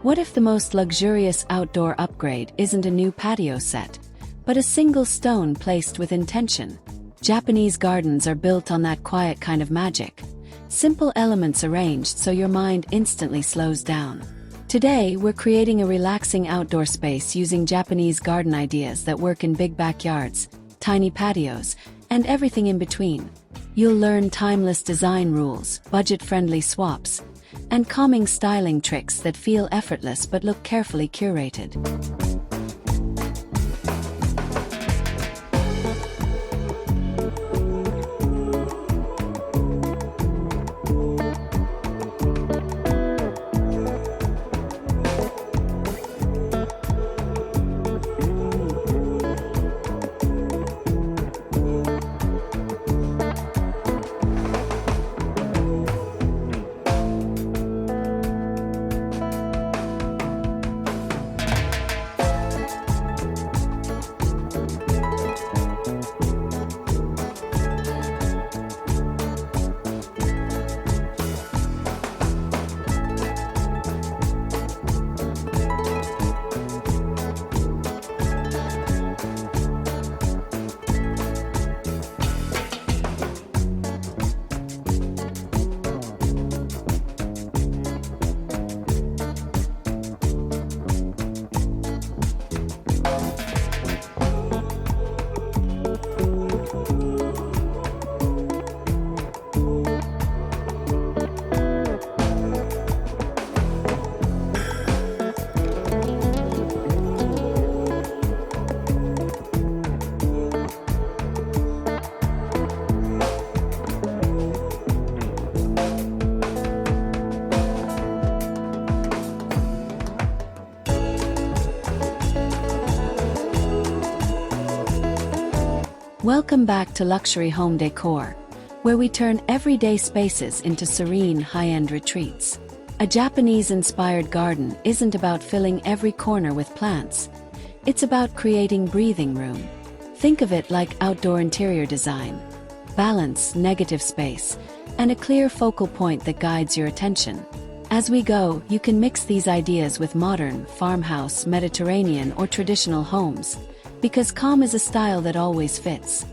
What if the most luxurious outdoor upgrade isn't a new patio set, but a single stone placed with intention? Japanese gardens are built on that quiet kind of magic. Simple elements arranged so your mind instantly slows down. Today, we're creating a relaxing outdoor space using Japanese garden ideas that work in big backyards, tiny patios, and everything in between. You'll learn timeless design rules, budget-friendly swaps, and calming styling tricks that feel effortless but look carefully curated. Welcome back to Luxury Home Decor, where we turn everyday spaces into serene, high-end retreats. A Japanese-inspired garden isn't about filling every corner with plants. It's about creating breathing room. Think of it like outdoor interior design. Balance, negative space, and a clear focal point that guides your attention. As we go, you can mix these ideas with modern, farmhouse, Mediterranean, or traditional homes, because calm is a style that always fits.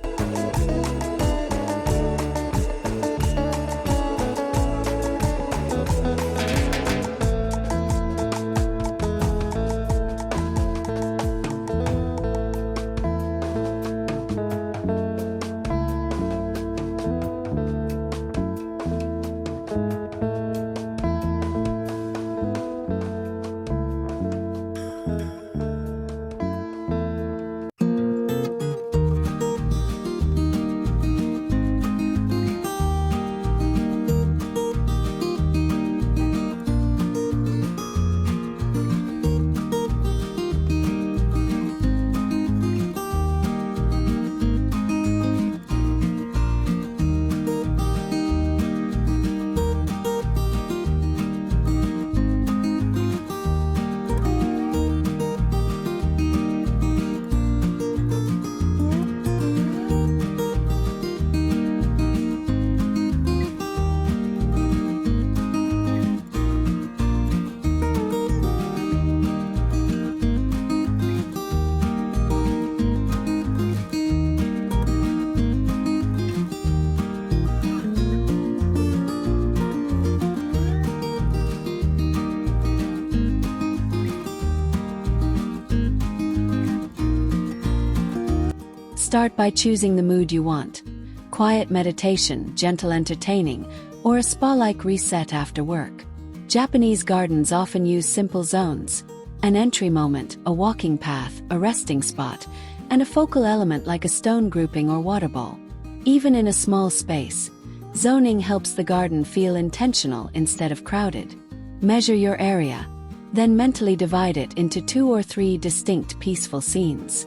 Start by choosing the mood you want: quiet meditation, gentle entertaining, or a spa-like reset after work. Japanese gardens often use simple zones: an entry moment, a walking path, a resting spot, and a focal element like a stone grouping or water bowl. Even in a small space, zoning helps the garden feel intentional instead of crowded. Measure your area, then mentally divide it into 2 or 3 distinct peaceful scenes.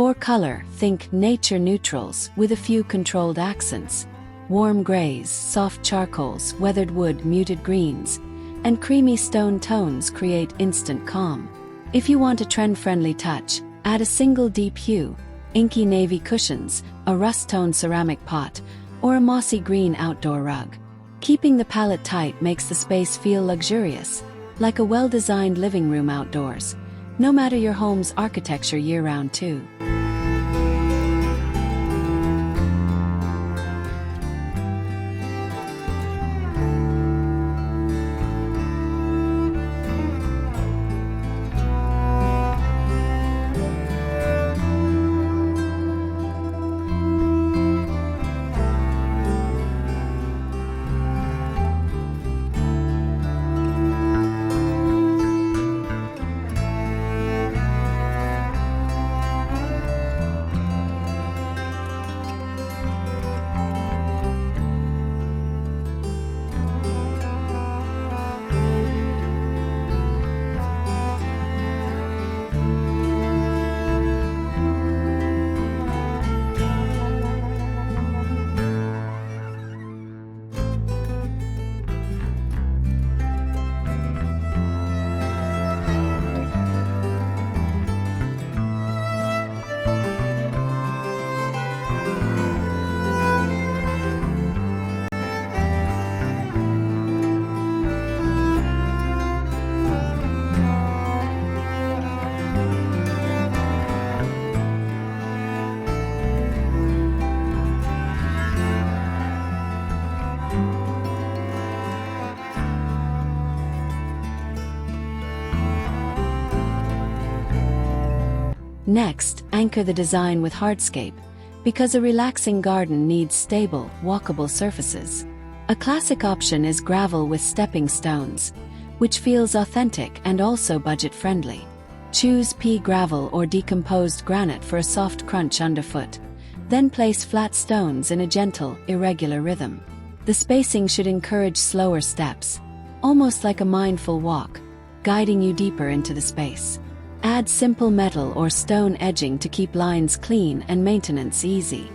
For color, think nature neutrals with a few controlled accents. Warm grays, soft charcoals, weathered wood, muted greens, and creamy stone tones create instant calm. If you want a trend-friendly touch, add a single deep hue, inky navy cushions, a rust-toned ceramic pot, or a mossy green outdoor rug. Keeping the palette tight makes the space feel luxurious, like a well-designed living room outdoors, no matter your home's architecture year-round too. Next, anchor the design with hardscape, because a relaxing garden needs stable, walkable surfaces. A classic option is gravel with stepping stones, which feels authentic and also budget-friendly. Choose pea gravel or decomposed granite for a soft crunch underfoot. Then place flat stones in a gentle, irregular rhythm. The spacing should encourage slower steps, almost like a mindful walk, guiding you deeper into the space. Add simple metal or stone edging to keep lines clean and maintenance easy.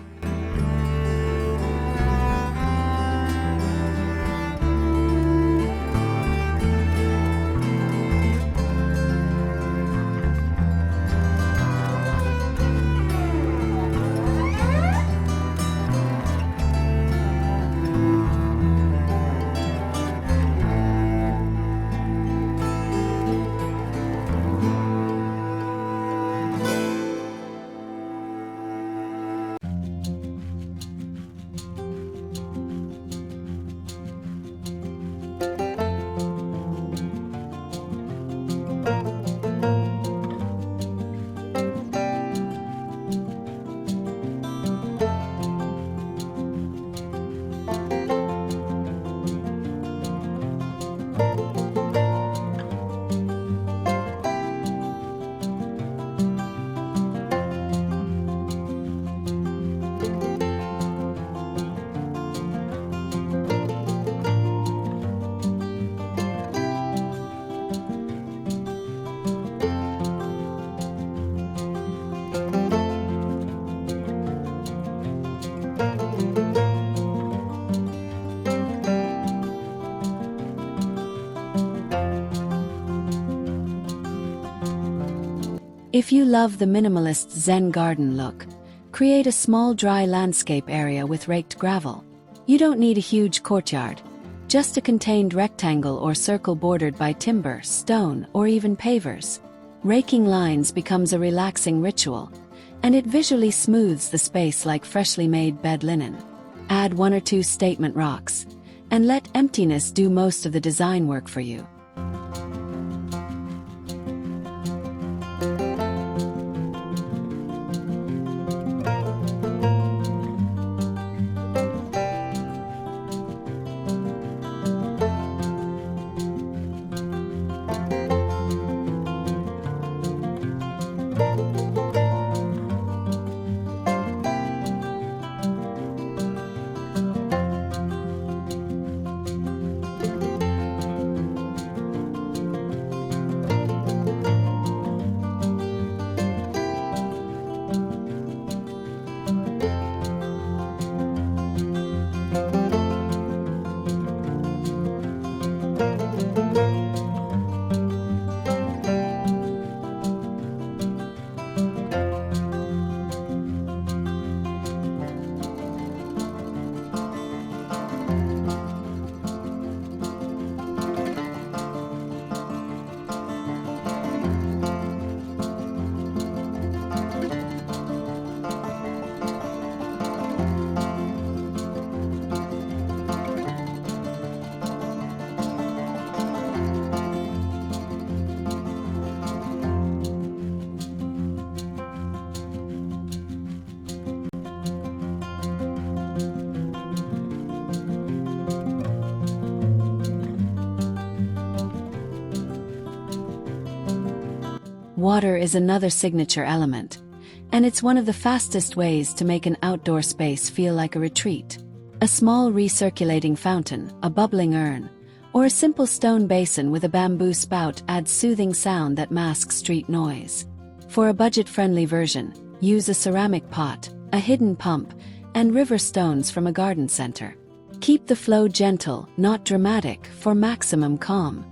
If you love the minimalist Zen garden look, create a small dry landscape area with raked gravel. You don't need a huge courtyard, just a contained rectangle or circle bordered by timber, stone, or even pavers. Raking lines becomes a relaxing ritual, and it visually smooths the space like freshly made bed linen. Add 1 or 2 statement rocks, and let emptiness do most of the design work for you. Water is another signature element, and it's one of the fastest ways to make an outdoor space feel like a retreat. A small recirculating fountain, a bubbling urn, or a simple stone basin with a bamboo spout adds soothing sound that masks street noise. For a budget-friendly version, use a ceramic pot, a hidden pump, and river stones from a garden center. Keep the flow gentle, not dramatic, for maximum calm.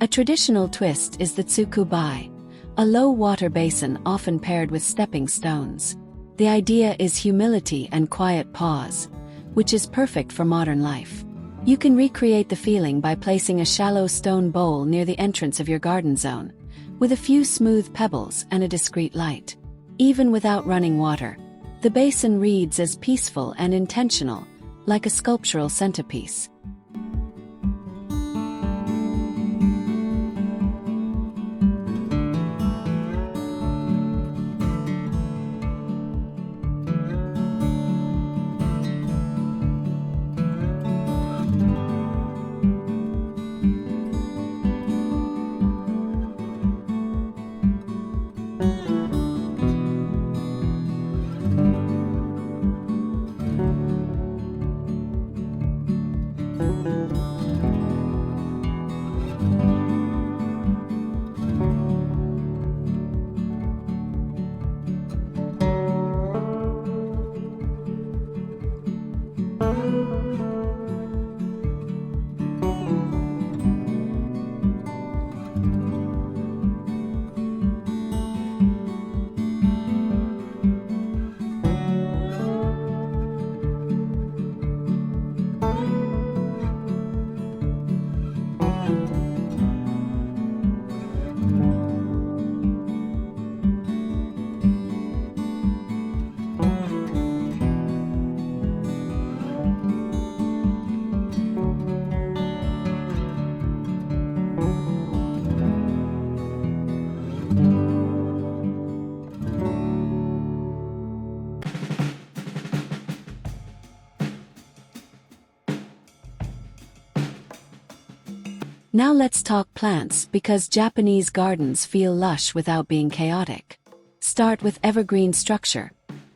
A traditional twist is the tsukubai, a low water basin often paired with stepping stones. The idea is humility and quiet pause, which is perfect for modern life. You can recreate the feeling by placing a shallow stone bowl near the entrance of your garden zone, with a few smooth pebbles and a discreet light. Even without running water, the basin reads as peaceful and intentional, like a sculptural centerpiece. Now let's talk plants, because Japanese gardens feel lush without being chaotic. Start with evergreen structure,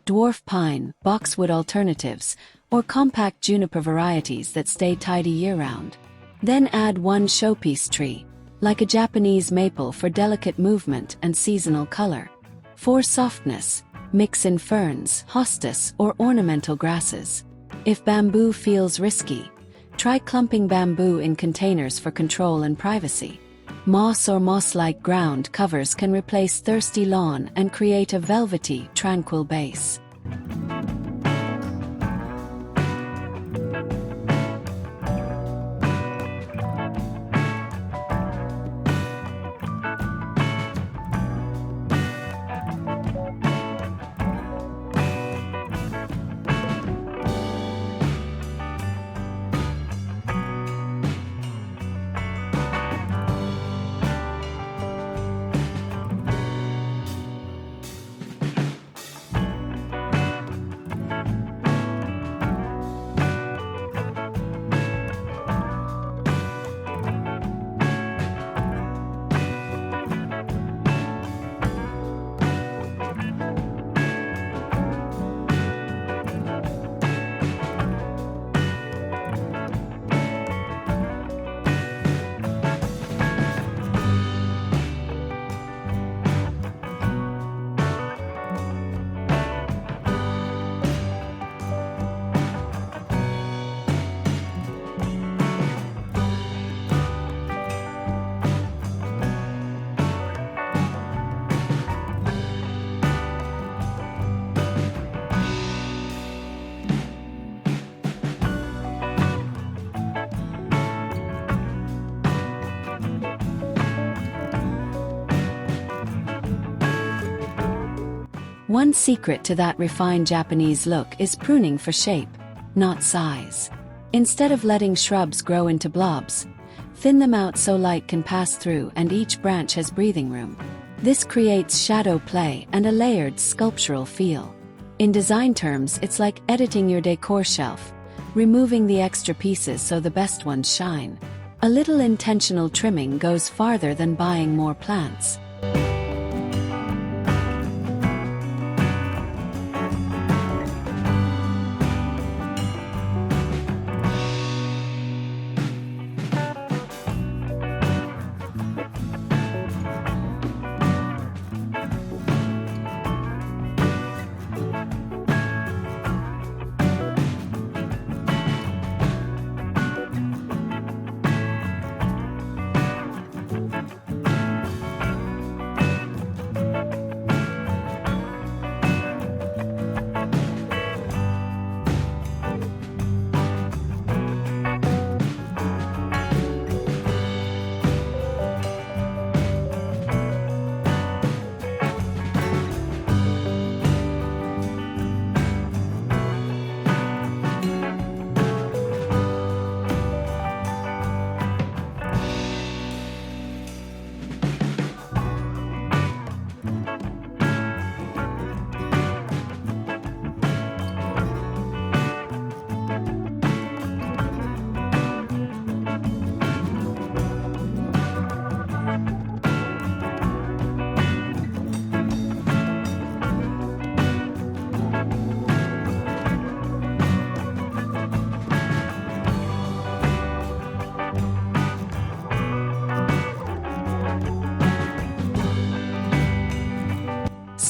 dwarf pine, boxwood alternatives, or compact juniper varieties that stay tidy year-round. Then add one showpiece tree, like a Japanese maple for delicate movement and seasonal color. For softness, mix in ferns, hostas, or ornamental grasses. If bamboo feels risky, try clumping bamboo in containers for control and privacy. Moss or moss-like ground covers can replace thirsty lawn and create a velvety, tranquil base. One secret to that refined Japanese look is pruning for shape, not size. Instead of letting shrubs grow into blobs, thin them out so light can pass through and each branch has breathing room. This creates shadow play and a layered sculptural feel. In design terms, it's like editing your decor shelf, removing the extra pieces so the best ones shine. A little intentional trimming goes farther than buying more plants.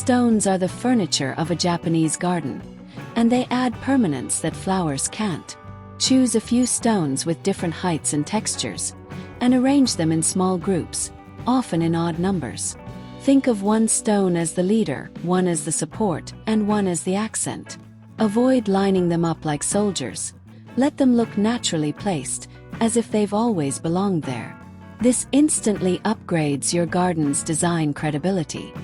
Stones are the furniture of a Japanese garden, and they add permanence that flowers can't. Choose a few stones with different heights and textures, and arrange them in small groups, often in odd numbers. Think of one stone as the leader, one as the support, and one as the accent. Avoid lining them up like soldiers. Let them look naturally placed, as if they've always belonged there. This instantly upgrades your garden's design credibility.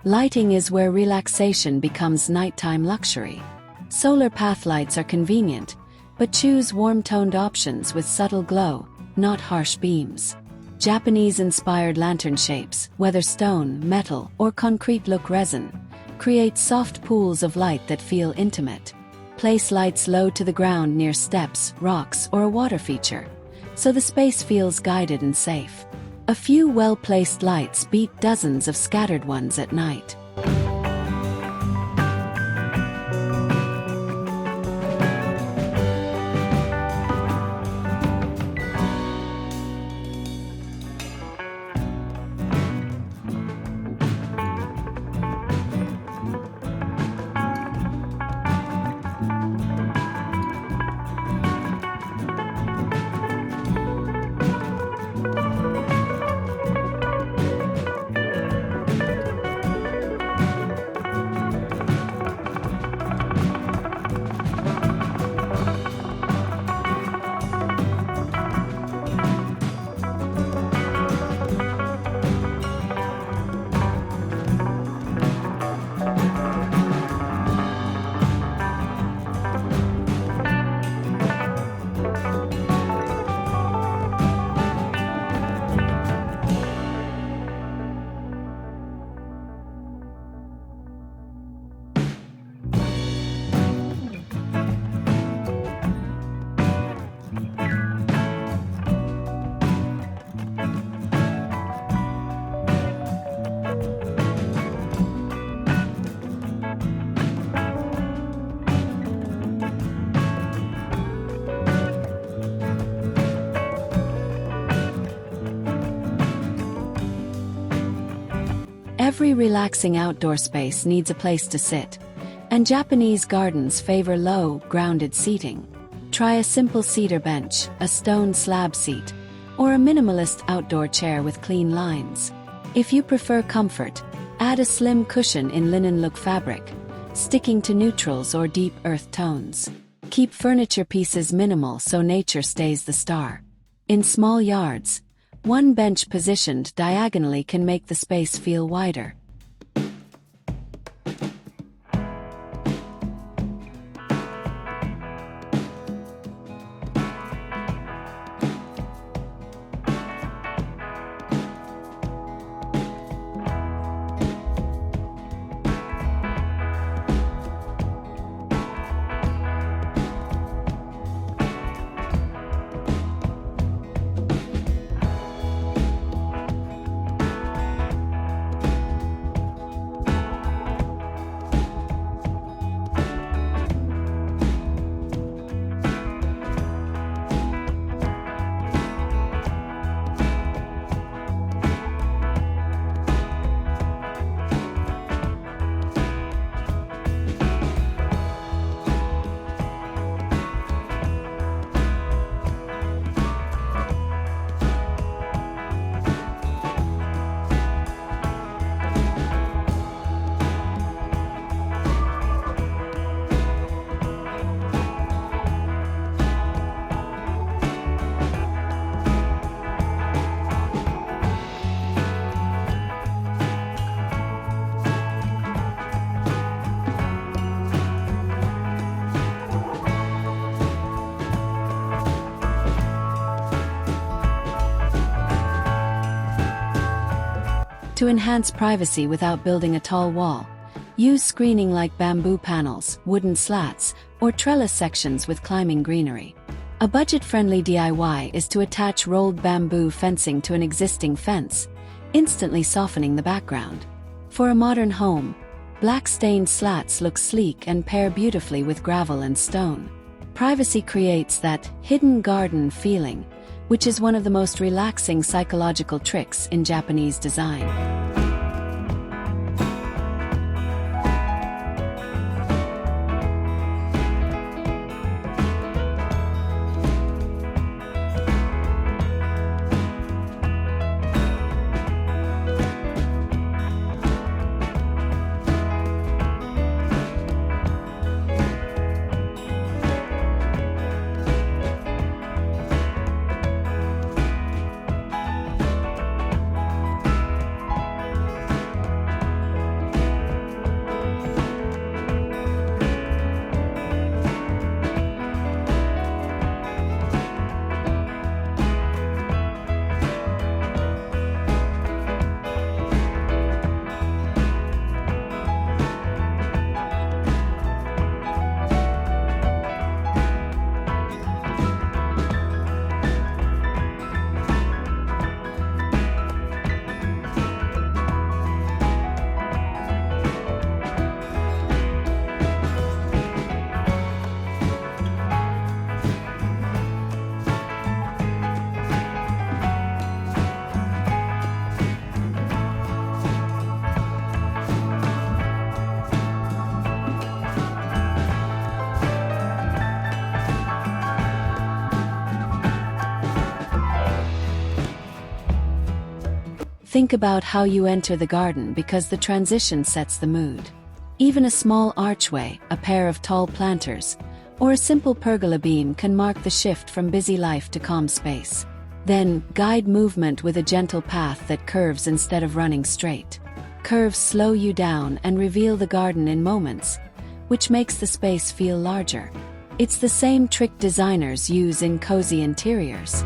Lighting is where relaxation becomes nighttime luxury. Solar path lights are convenient, but choose warm-toned options with subtle glow, not harsh beams. Japanese-inspired lantern shapes, whether stone, metal, or concrete look resin, create soft pools of light that feel intimate. Place lights low to the ground near steps, rocks, or a water feature, so the space feels guided and safe. A few well-placed lights beat dozens of scattered ones at night. Every relaxing outdoor space needs a place to sit, and Japanese gardens favor low, grounded seating. Try a simple cedar bench, a stone slab seat, or a minimalist outdoor chair with clean lines. If you prefer comfort, add a slim cushion in linen look fabric, sticking to neutrals or deep earth tones. Keep furniture pieces minimal so nature stays the star. In small yards, one bench positioned diagonally can make the space feel wider. To enhance privacy without building a tall wall, use screening like bamboo panels, wooden slats, or trellis sections with climbing greenery. A budget-friendly DIY is to attach rolled bamboo fencing to an existing fence, instantly softening the background. For a modern home, black stained slats look sleek and pair beautifully with gravel and stone. Privacy creates that hidden garden feeling, which is one of the most relaxing psychological tricks in Japanese design. Think about how you enter the garden because the transition sets the mood. Even a small archway, a pair of tall planters, or a simple pergola beam can mark the shift from busy life to calm space. Then, guide movement with a gentle path that curves instead of running straight. Curves slow you down and reveal the garden in moments, which makes the space feel larger. It's the same trick designers use in cozy interiors.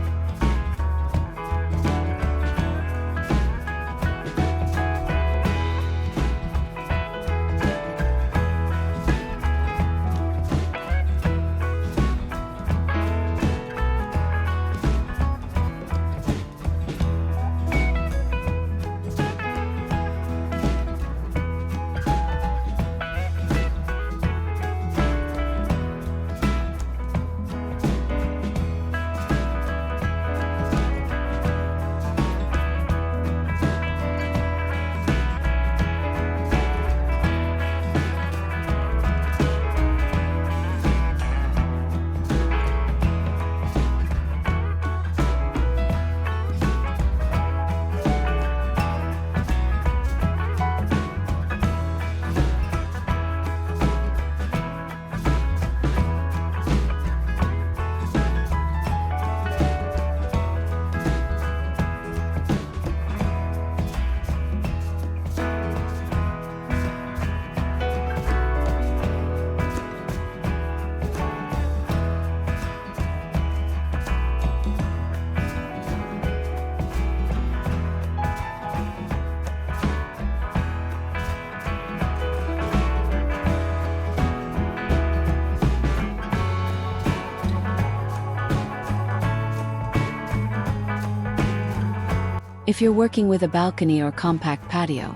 If you're working with a balcony or compact patio,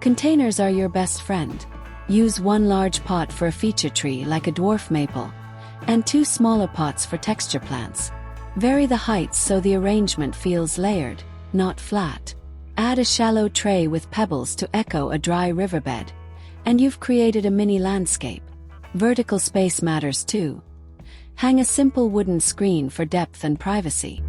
containers are your best friend. Use one large pot for a feature tree like a dwarf maple, and two smaller pots for texture plants. Vary the heights so the arrangement feels layered, not flat. Add a shallow tray with pebbles to echo a dry riverbed, and you've created a mini landscape. Vertical space matters too. Hang a simple wooden screen for depth and privacy.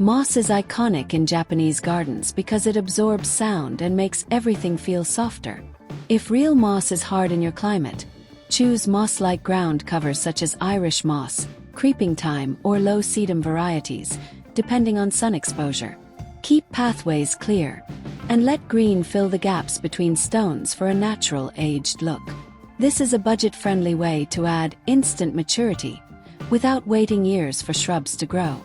Moss is iconic in Japanese gardens because it absorbs sound and makes everything feel softer. If real moss is hard in your climate, choose moss-like ground covers such as Irish moss, creeping thyme, or low sedum varieties, depending on sun exposure. Keep pathways clear, and let green fill the gaps between stones for a natural aged look. This is a budget-friendly way to add instant maturity without waiting years for shrubs to grow.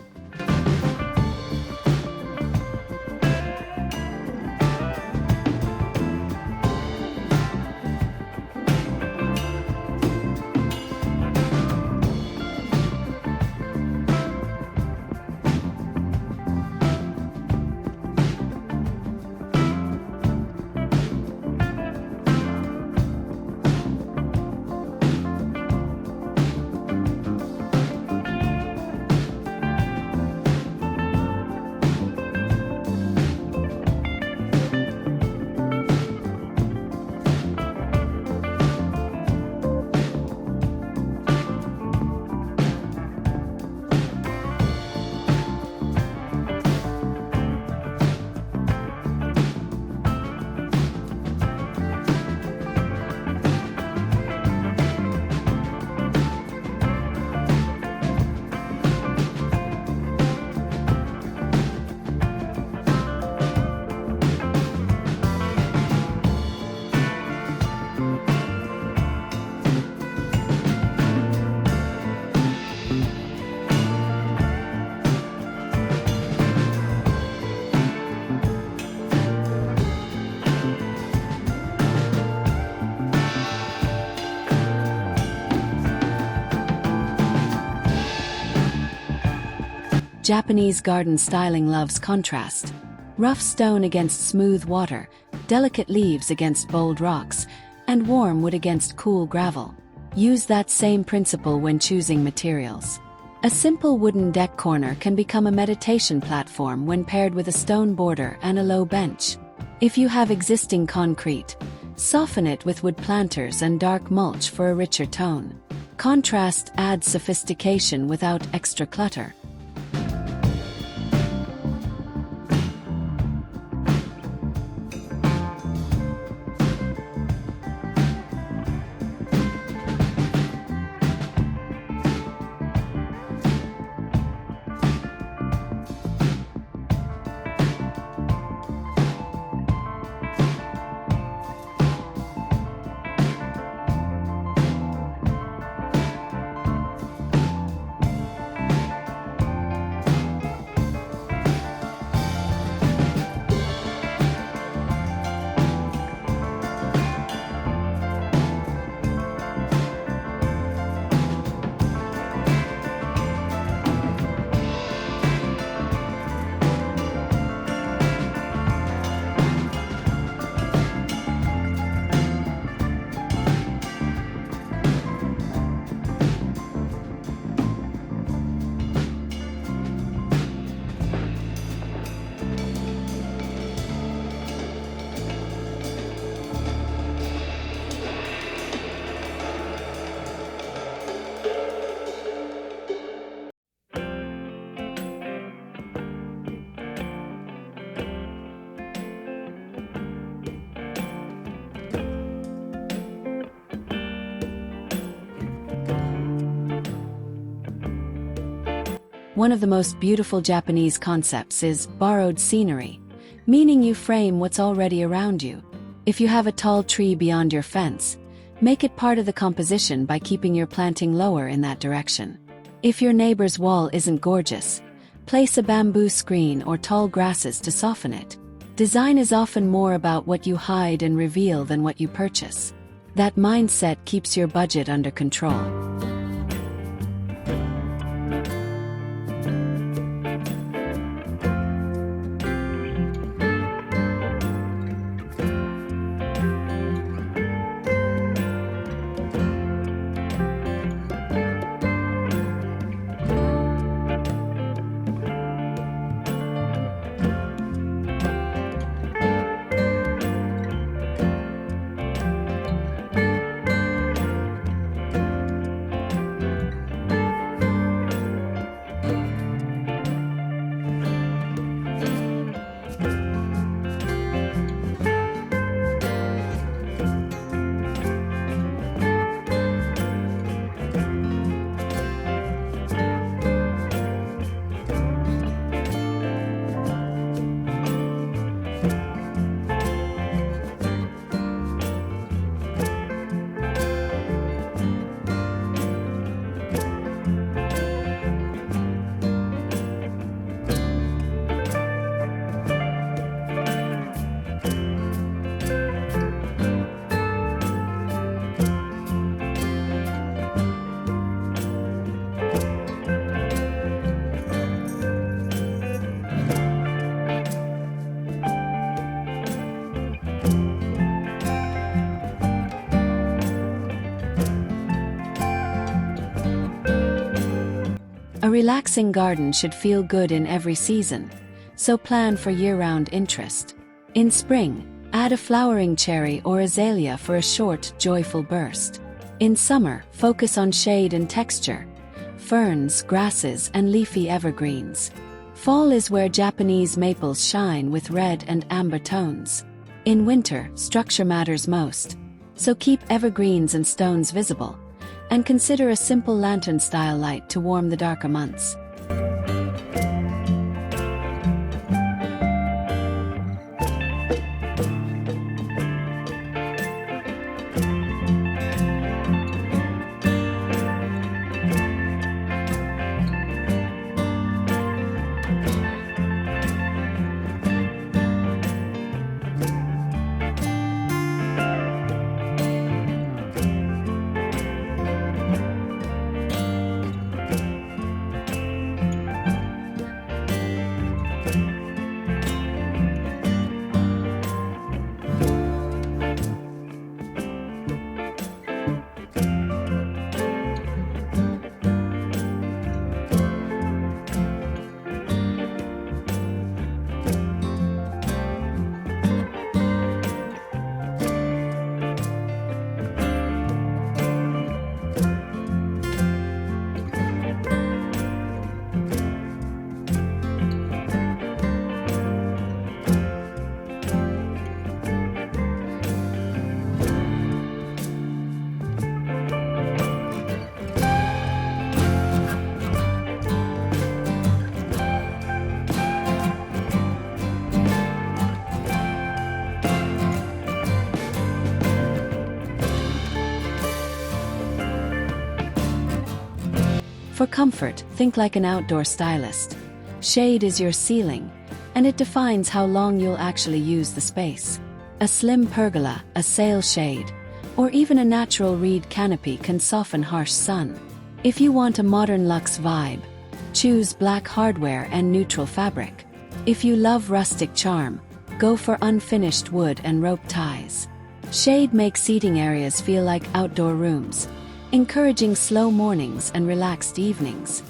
Japanese garden styling loves contrast. Rough stone against smooth water, delicate leaves against bold rocks, and warm wood against cool gravel. Use that same principle when choosing materials. A simple wooden deck corner can become a meditation platform when paired with a stone border and a low bench. If you have existing concrete, soften it with wood planters and dark mulch for a richer tone. Contrast adds sophistication without extra clutter. One of the most beautiful Japanese concepts is borrowed scenery, meaning you frame what's already around you. If you have a tall tree beyond your fence, make it part of the composition by keeping your planting lower in that direction. If your neighbor's wall isn't gorgeous, place a bamboo screen or tall grasses to soften it. Design is often more about what you hide and reveal than what you purchase. That mindset keeps your budget under control. A relaxing garden should feel good in every season, so plan for year-round interest. In spring, add a flowering cherry or azalea for a short, joyful burst. In summer, focus on shade and texture, ferns, grasses, and leafy evergreens. Fall is where Japanese maples shine with red and amber tones. In winter, structure matters most, so keep evergreens and stones visible, and consider a simple lantern-style light to warm the darker months. For comfort, think like an outdoor stylist. Shade is your ceiling, and it defines how long you'll actually use the space. A slim pergola, a sail shade, or even a natural reed canopy can soften harsh sun. If you want a modern luxe vibe, choose black hardware and neutral fabric. If you love rustic charm, go for unfinished wood and rope ties. Shade makes seating areas feel like outdoor rooms, encouraging slow mornings and relaxed evenings.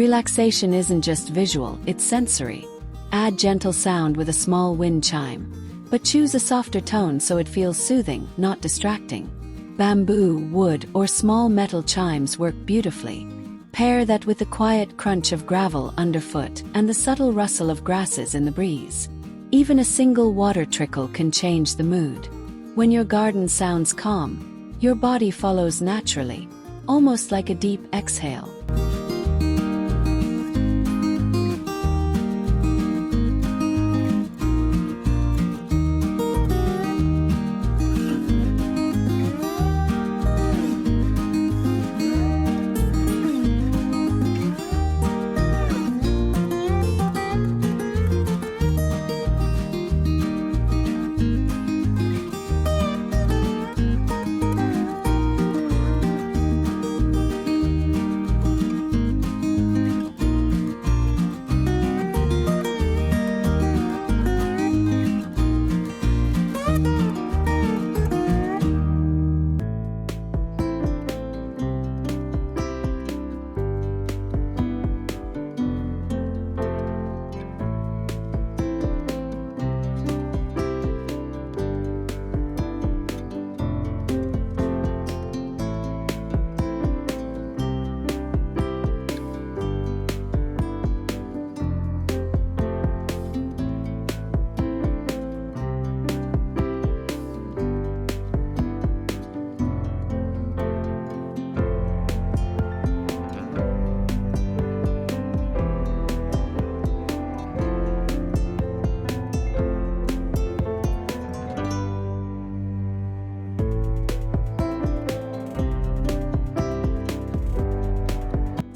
Relaxation isn't just visual, it's sensory. Add gentle sound with a small wind chime, but choose a softer tone so it feels soothing, not distracting. Bamboo, wood, or small metal chimes work beautifully. Pair that with the quiet crunch of gravel underfoot and the subtle rustle of grasses in the breeze. Even a single water trickle can change the mood. When your garden sounds calm, your body follows naturally, almost like a deep exhale.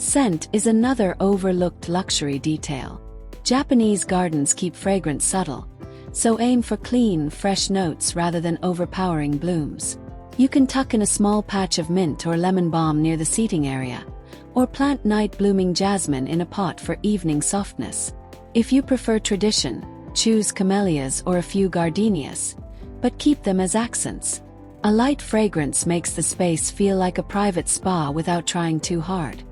Scent is another overlooked luxury detail. Japanese gardens keep fragrance subtle, so aim for clean, fresh notes rather than overpowering blooms. You can tuck in a small patch of mint or lemon balm near the seating area, or plant night-blooming jasmine in a pot for evening softness. If you prefer tradition, choose camellias or a few gardenias, but keep them as accents. A light fragrance makes the space feel like a private spa without trying too hard.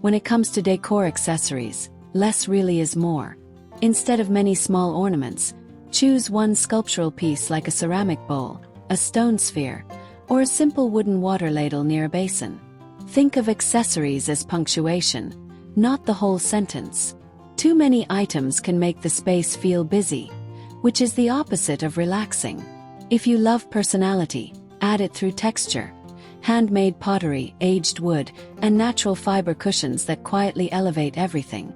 When it comes to decor accessories, less really is more. Instead of many small ornaments, choose one sculptural piece like a ceramic bowl, a stone sphere, or a simple wooden water ladle near a basin. Think of accessories as punctuation, not the whole sentence. Too many items can make the space feel busy, which is the opposite of relaxing. If you love personality, add it through texture. Handmade pottery, aged wood, and natural fiber cushions that quietly elevate everything.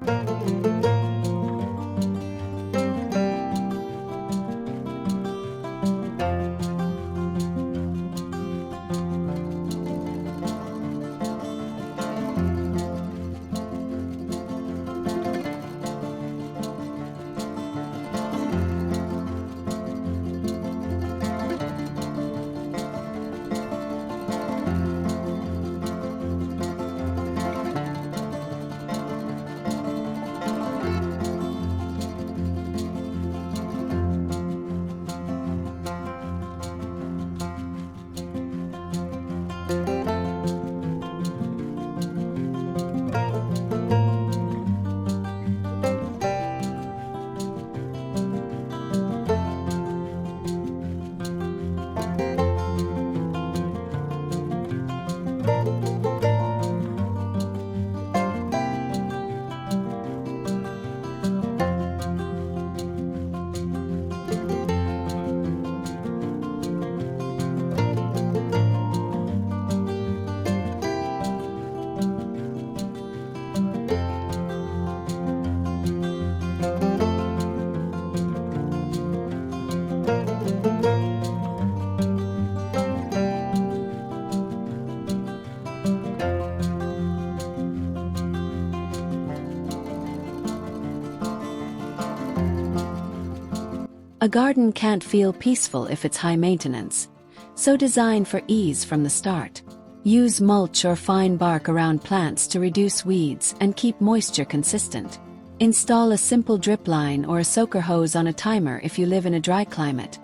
A garden can't feel peaceful if it's high maintenance, so design for ease from the start. Use mulch or fine bark around plants to reduce weeds and keep moisture consistent. Install a simple drip line or a soaker hose on a timer if you live in a dry climate,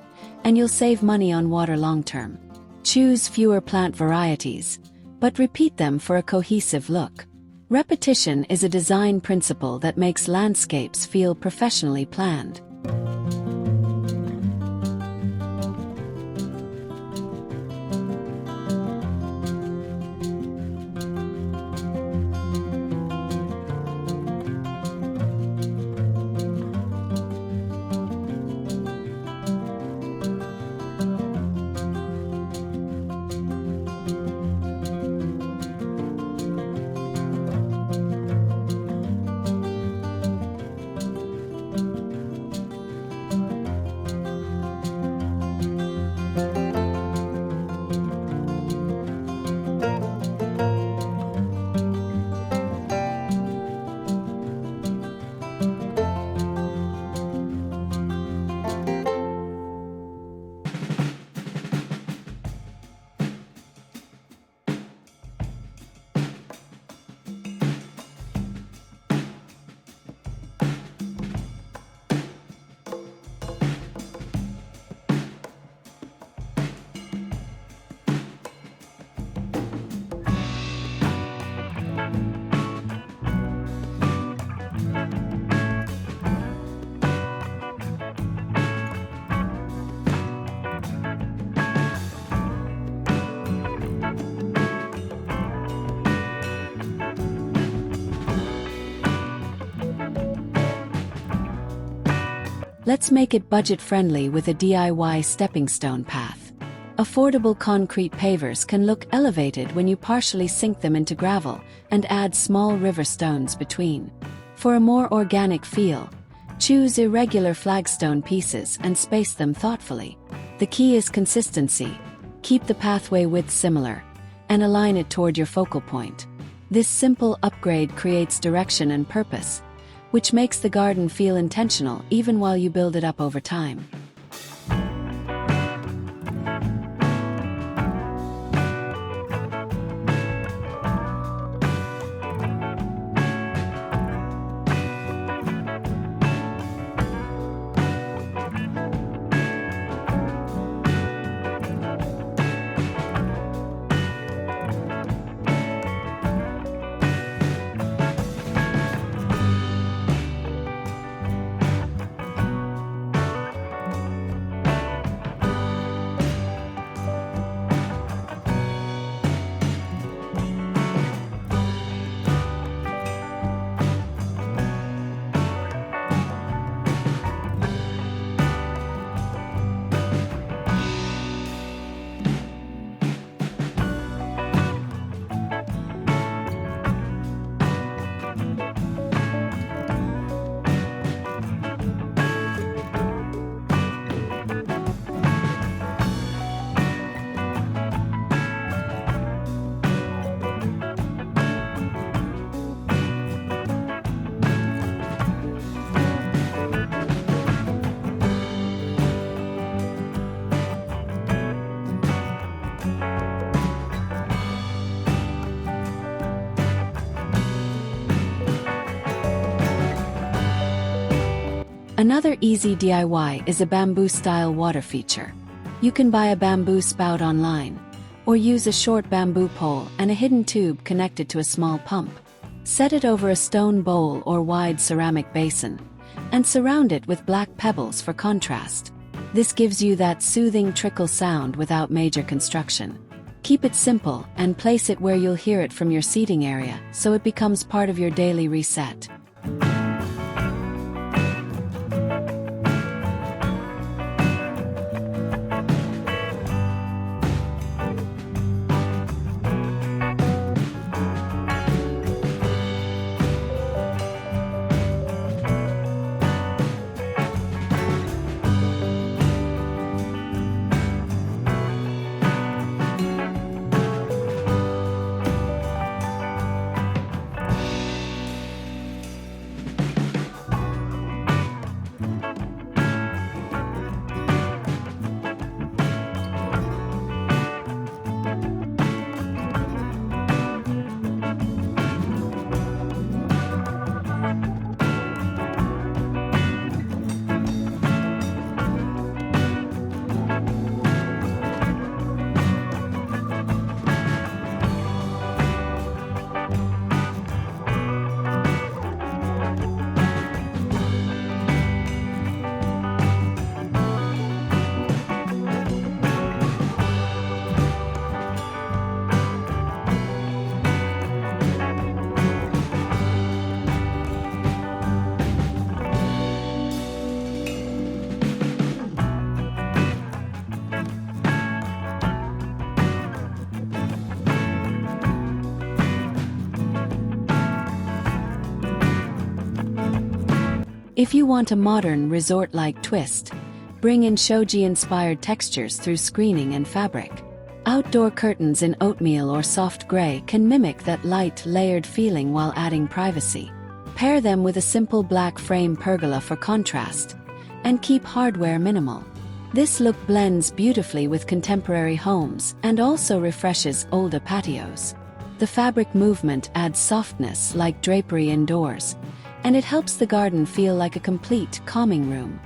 and you'll save money on water long term. Choose fewer plant varieties, but repeat them for a cohesive look. Repetition is a design principle that makes landscapes feel professionally planned. Let's make it budget-friendly with a DIY stepping stone path. Affordable concrete pavers can look elevated when you partially sink them into gravel and add small river stones between. For a more organic feel, choose irregular flagstone pieces and space them thoughtfully. The key is consistency. Keep the pathway width similar, and align it toward your focal point. This simple upgrade creates direction and purpose, which makes the garden feel intentional even while you build it up over time. Another easy DIY is a bamboo-style water feature. You can buy a bamboo spout online, or use a short bamboo pole and a hidden tube connected to a small pump. Set it over a stone bowl or wide ceramic basin, and surround it with black pebbles for contrast. This gives you that soothing trickle sound without major construction. Keep it simple and place it where you'll hear it from your seating area so it becomes part of your daily reset. If you want a modern, resort-like twist, bring in shoji-inspired textures through screening and fabric. Outdoor curtains in oatmeal or soft gray can mimic that light, layered feeling while adding privacy. Pair them with a simple black frame pergola for contrast, and keep hardware minimal. This look blends beautifully with contemporary homes and also refreshes older patios. The fabric movement adds softness like drapery indoors, and it helps the garden feel like a complete, calming room.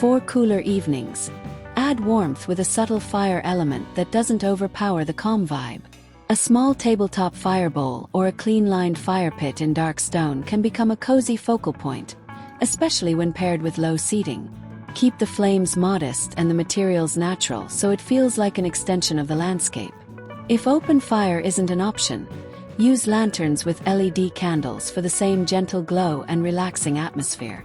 For cooler evenings, add warmth with a subtle fire element that doesn't overpower the calm vibe. A small tabletop fire bowl or a clean-lined fire pit in dark stone can become a cozy focal point, especially when paired with low seating. Keep the flames modest and the materials natural so it feels like an extension of the landscape. If open fire isn't an option, use lanterns with LED candles for the same gentle glow and relaxing atmosphere.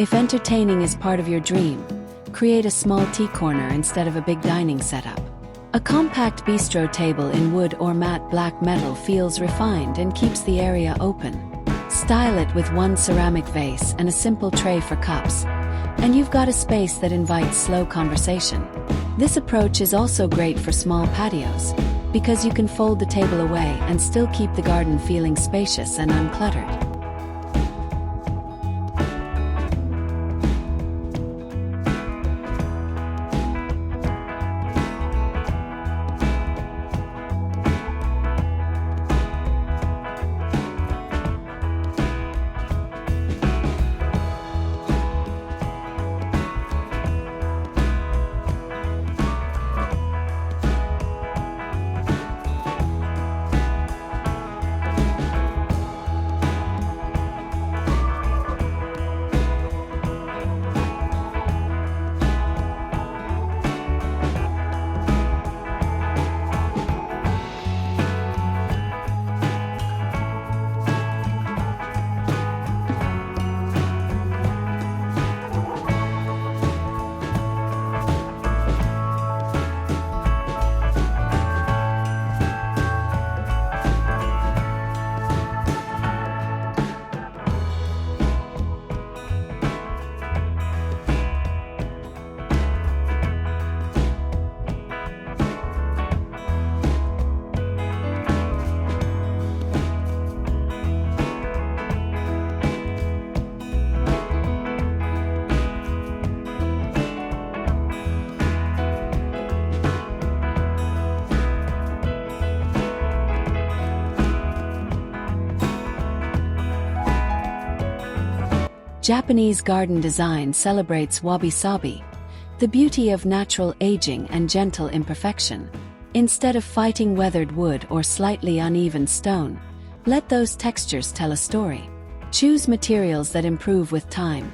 If entertaining is part of your dream, create a small tea corner instead of a big dining setup. A compact bistro table in wood or matte black metal feels refined and keeps the area open. Style it with one ceramic vase and a simple tray for cups, and you've got a space that invites slow conversation. This approach is also great for small patios, because you can fold the table away and still keep the garden feeling spacious and uncluttered. Japanese garden design celebrates wabi-sabi, the beauty of natural aging and gentle imperfection. Instead of fighting weathered wood or slightly uneven stone, let those textures tell a story. Choose materials that improve with time: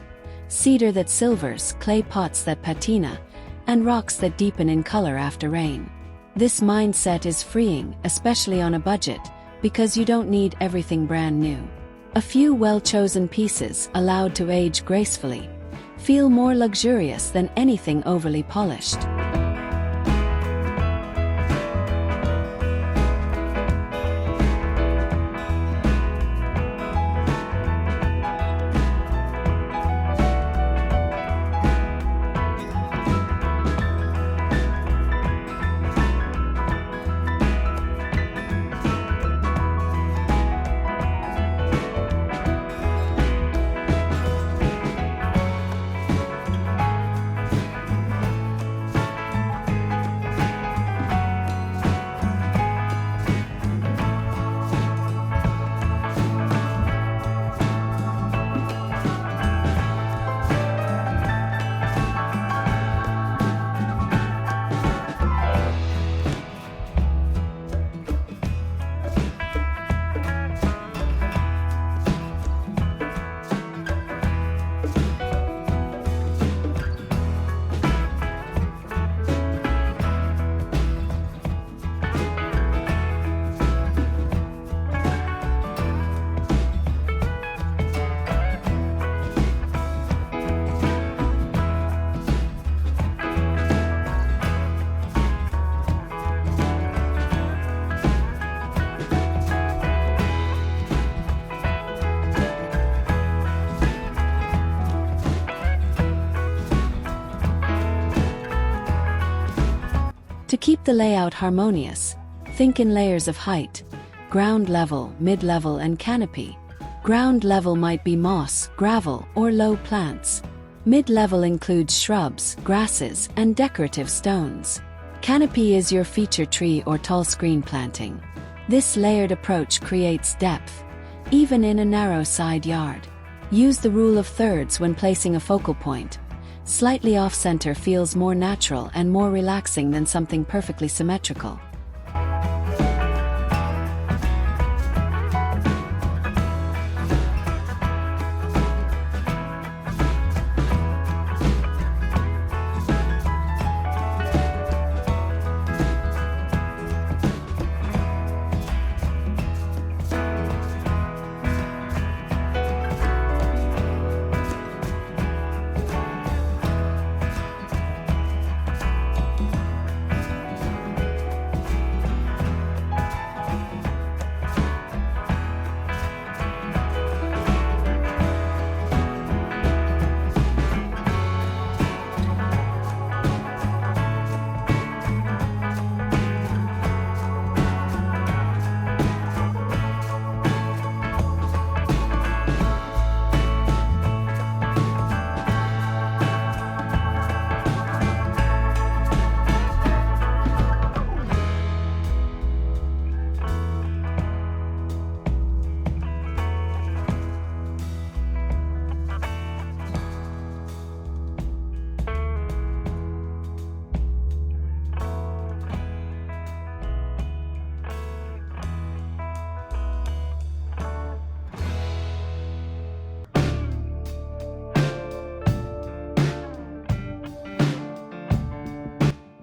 cedar that silvers, clay pots that patina, and rocks that deepen in color after rain. This mindset is freeing, especially on a budget, because you don't need everything brand new. A few well-chosen pieces, allowed to age gracefully, feel more luxurious than anything overly polished. To keep the layout harmonious, think in layers of height: ground level, mid-level, and canopy. Ground level might be moss, gravel, or low plants. Mid-level includes shrubs, grasses, and decorative stones. Canopy is your feature tree or tall screen planting. This layered approach creates depth, even in a narrow side yard. Use the rule of thirds when placing a focal point. Slightly off-center feels more natural and more relaxing than something perfectly symmetrical.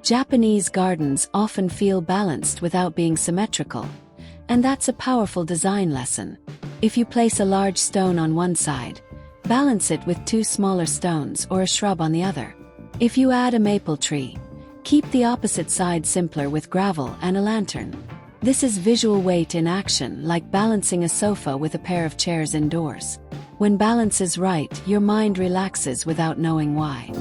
Japanese gardens often feel balanced without being symmetrical, and that's a powerful design lesson. If you place a large stone on one side, balance it with two smaller stones or a shrub on the other. If you add a maple tree, keep the opposite side simpler with gravel and a lantern. This is visual weight in action, like balancing a sofa with a pair of chairs indoors. When balance is right, your mind relaxes without knowing why.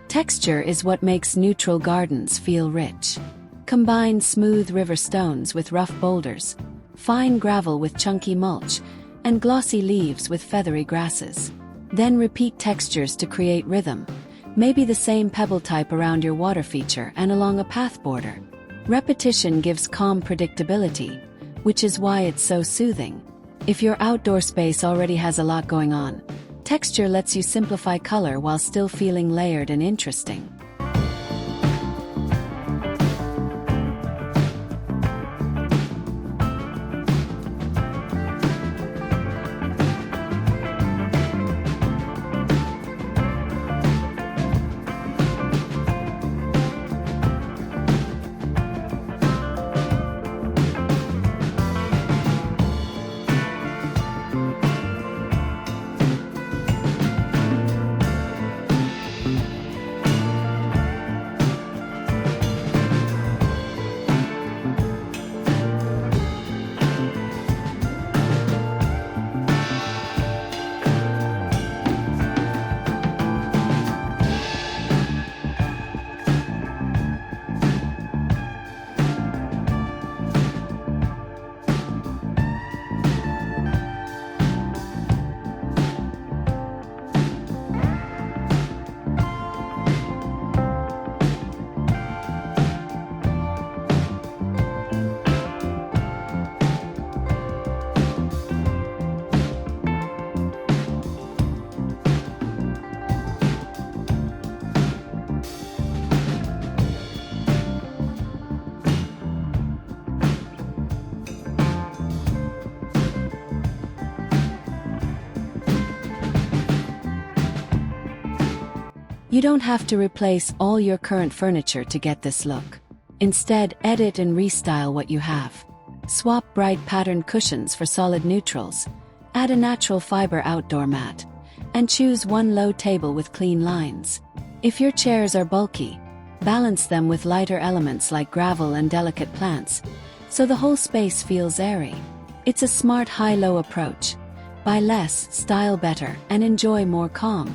Texture is what makes neutral gardens feel rich. Combine smooth river stones with rough boulders, fine gravel with chunky mulch, and glossy leaves with feathery grasses. Then repeat textures to create rhythm, maybe the same pebble type around your water feature and along a path border. Repetition gives calm predictability, which is why it's so soothing. If your outdoor space already has a lot going on, texture lets you simplify color while still feeling layered and interesting. You don't have to replace all your current furniture to get this look. Instead, edit and restyle what you have. Swap bright patterned cushions for solid neutrals, add a natural fiber outdoor mat, and choose one low table with clean lines. If your chairs are bulky, balance them with lighter elements like gravel and delicate plants, so the whole space feels airy. It's a smart high-low approach. Buy less, style better, and enjoy more calm.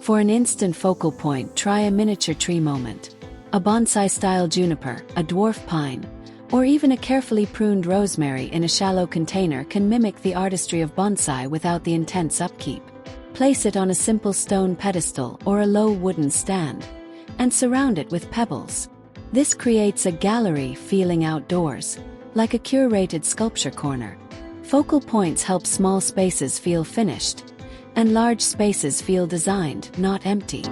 For an instant focal point, try a miniature tree moment. A bonsai-style juniper, a dwarf pine, or even a carefully pruned rosemary in a shallow container can mimic the artistry of bonsai without the intense upkeep. Place it on a simple stone pedestal or a low wooden stand, and surround it with pebbles. This creates a gallery feeling outdoors, like a curated sculpture corner. Focal points help small spaces feel finished, and large spaces feel designed, not empty.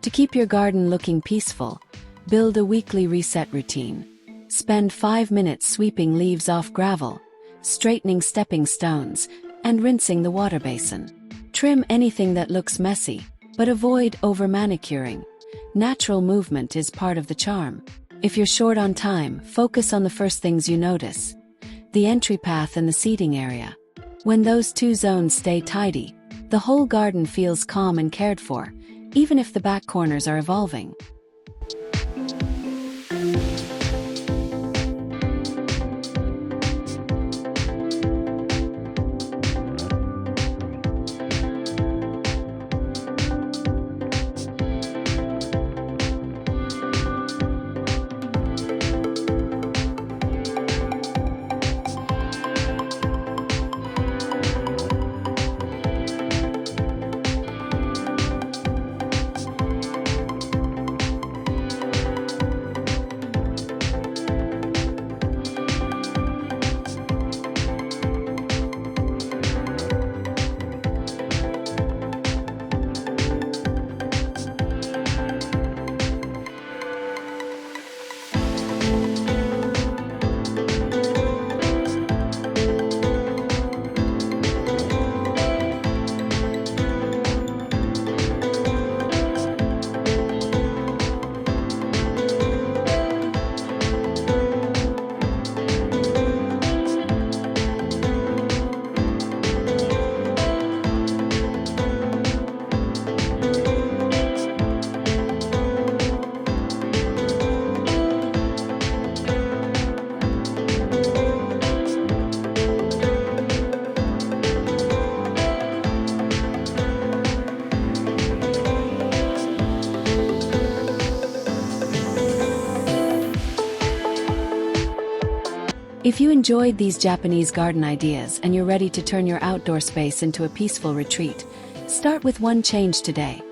To keep your garden looking peaceful, build a weekly reset routine. Spend 5 minutes sweeping leaves off gravel, straightening stepping stones, and rinsing the water basin. Trim anything that looks messy, but avoid over-manicuring. Natural movement is part of the charm. If you're short on time, focus on the first things you notice: the entry path and the seating area. When those two zones stay tidy, the whole garden feels calm and cared for, even if the back corners are evolving. If you enjoyed these Japanese garden ideas and you're ready to turn your outdoor space into a peaceful retreat, start with one change today.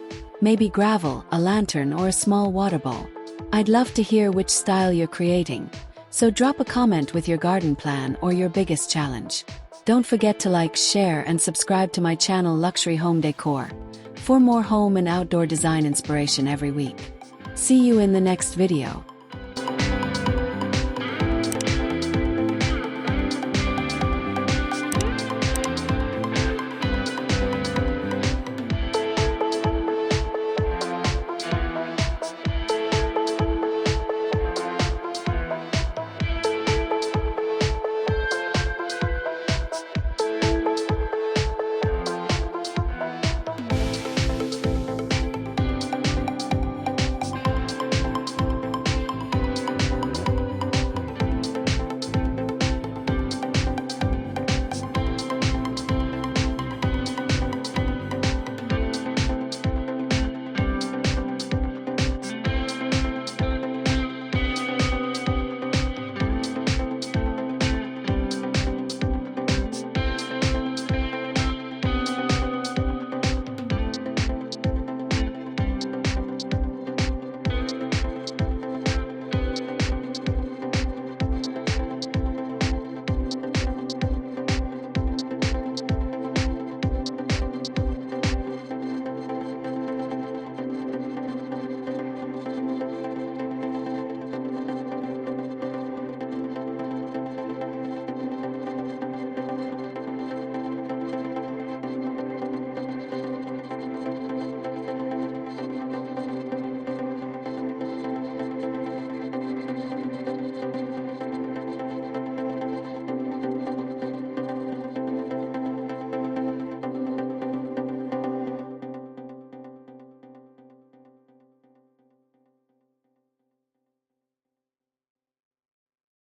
Maybe gravel, a lantern, or a small water bowl. I'd love to hear which style you're creating, so drop a comment with your garden plan or your biggest challenge. Don't forget to like, share, and subscribe to my channel Luxury Home Decor for more home and outdoor design inspiration every week. See you in the next video.